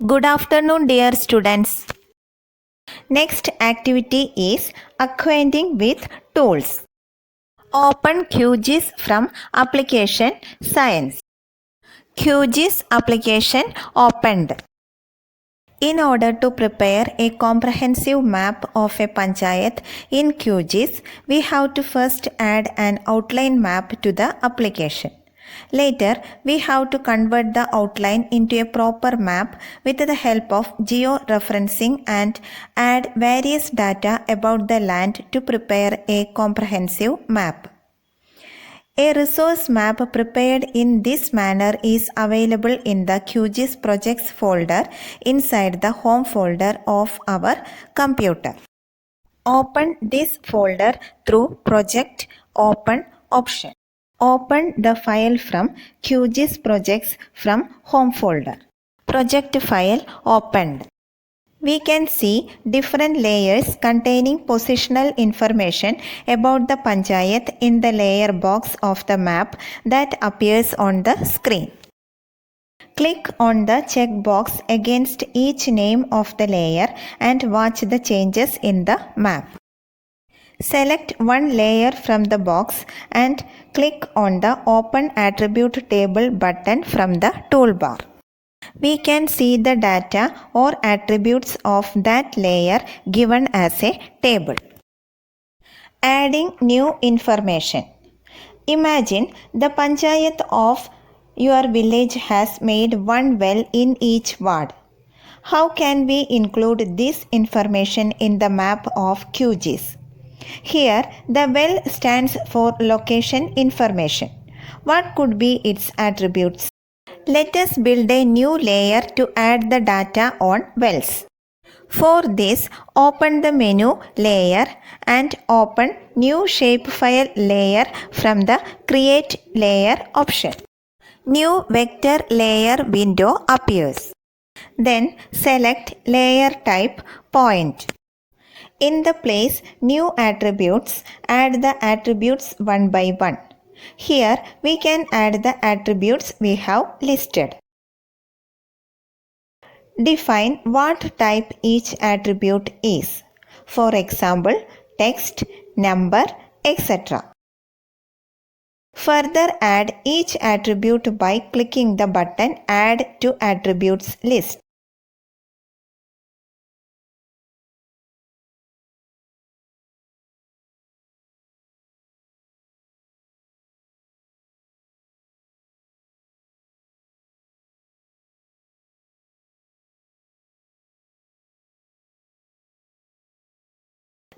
Good afternoon, dear students. Next activity is acquainting with tools. Open QGIS from application Science. QGIS application opened. In order to prepare a comprehensive map of a panchayat in QGIS, we have to first add an outline map to the application. Later, we have to convert the outline into a proper map with the help of geo-referencing and add various data about the land to prepare a comprehensive map. A resource map prepared in this manner is available in the QGIS projects folder inside the home folder of our computer. Open this folder through Project Open option. Open the file from QGIS projects from home folder. Project file opened. We can see different layers containing positional information about the panchayat in the layer box of the map that appears on the screen. Click on the checkbox against each name of the layer and watch the changes in the map. Select one layer from the box and click on the Open Attribute Table button from the toolbar. We can see the data or attributes of that layer given as a table. Adding new information. Imagine the panchayat of your village has made one well in each ward. How can we include this information in the map of QGIS? Here, the well stands for location information. What could be its attributes? Let us build a new layer to add the data on wells. For this, open the menu Layer and open New Shapefile Layer from the Create Layer option. New Vector Layer window appears. Then select Layer Type Point. In the place New Attributes, add the attributes one by one. Here we can add the attributes we have listed. Define what type each attribute is. For example, text, number, etc. Further add each attribute by clicking the button Add to Attributes list.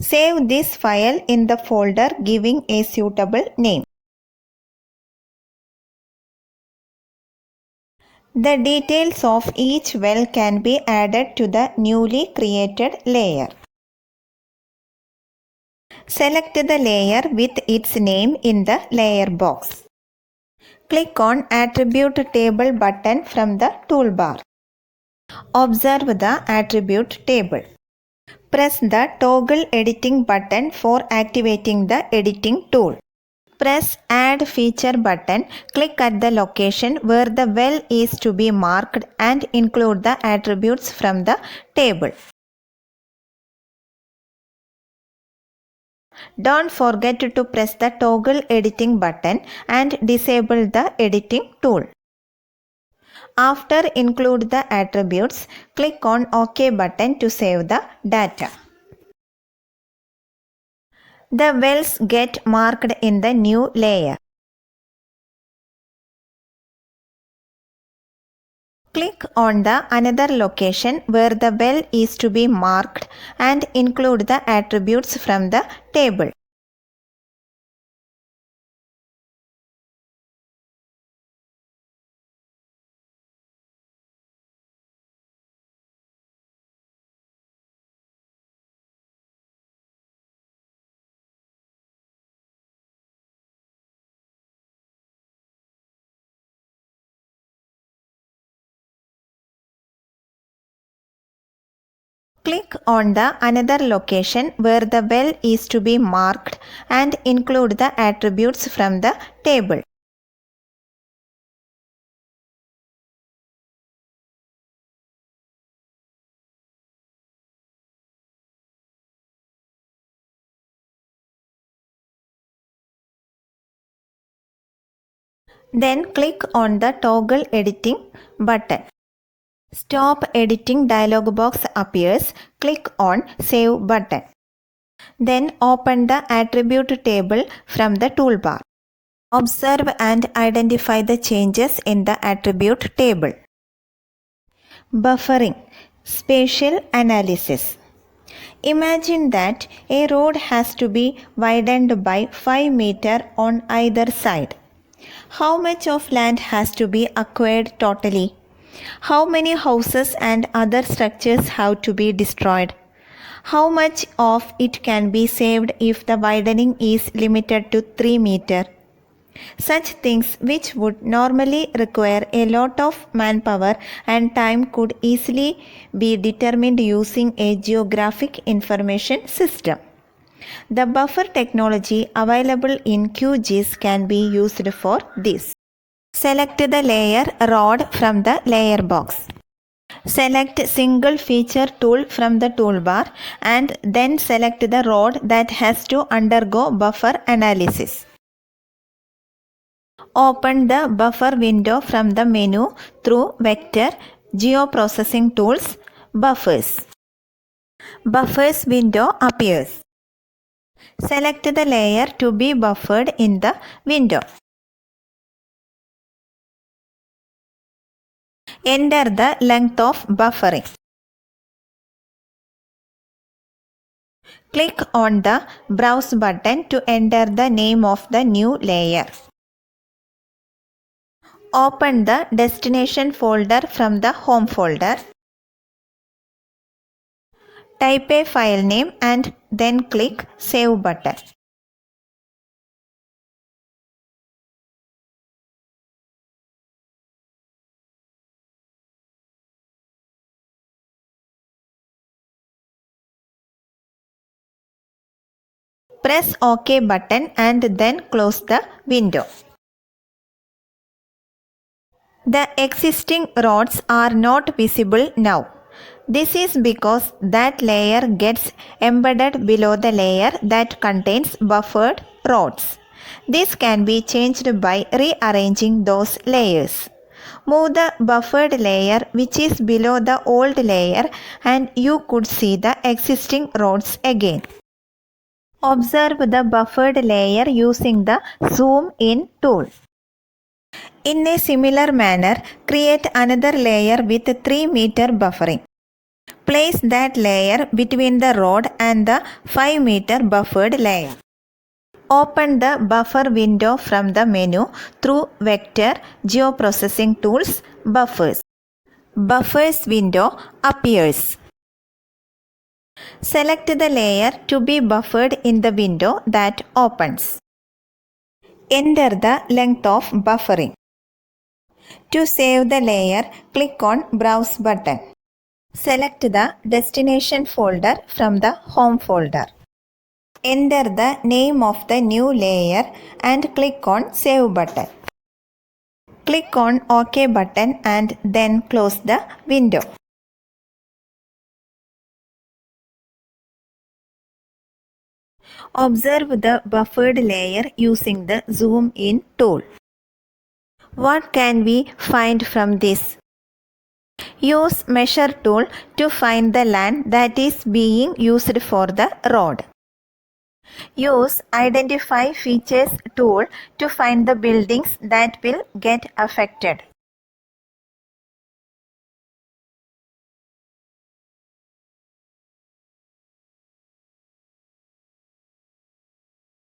Save this file in the folder giving a suitable name. The details of each well can be added to the newly created layer. Select the layer with its name in the layer box. Click on Attribute Table button from the toolbar. Observe the attribute table. Press the Toggle Editing button for activating the editing tool. Press Add Feature button. Click at the location where the well is to be marked and include the attributes from the table. Don't forget to press the Toggle Editing button and disable the editing tool. After include the attributes, click on OK button to save the data. The wells get marked in the new layer. Click on the another location where the well is to be marked and include the attributes from the table. Click on the another location where the well is to be marked and include the attributes from the table. Then click on the toggle editing button. Stop editing dialog box appears. Click on Save button. Then open the attribute table from the toolbar. Observe and identify the changes in the attribute table. Buffering. Spatial analysis. Imagine that a road has to be widened by 5 meters on either side. How much of land has to be acquired totally? How many houses and other structures have to be destroyed? How much of it can be saved if the widening is limited to 3 meters? Such things which would normally require a lot of manpower and time could easily be determined using a geographic information system. The buffer technology available in QGIS can be used for this. Select the layer rod from the layer box. Select single feature tool from the toolbar and then select the rod that has to undergo buffer analysis. Open the buffer window from the menu through Vector, Geoprocessing Tools, Buffers. Buffers window appears. Select the layer to be buffered in the window. Enter the length of buffering. Click on the Browse button to enter the name of the new layer. Open the destination folder from the home folder. Type a file name and then click Save button. Press OK button and then close the window. The existing rods are not visible now. This is because that layer gets embedded below the layer that contains buffered rods. This can be changed by rearranging those layers. Move the buffered layer which is below the old layer and you could see the existing rods again. Observe the buffered layer using the Zoom In tool. In a similar manner, create another layer with 3 meter buffering. Place that layer between the rod and the 5 meter buffered layer. Open the buffer window from the menu through Vector, Geoprocessing Tools, Buffers. Buffers window appears. Select the layer to be buffered in the window that opens. Enter the length of buffering. To save the layer, click on Browse button. Select the destination folder from the home folder. Enter the name of the new layer and click on Save button. Click on OK button and then close the window. Observe the buffered layer using the Zoom In tool. What can we find from this? Use Measure tool to find the land that is being used for the road. Use Identify Features tool to find the buildings that will get affected.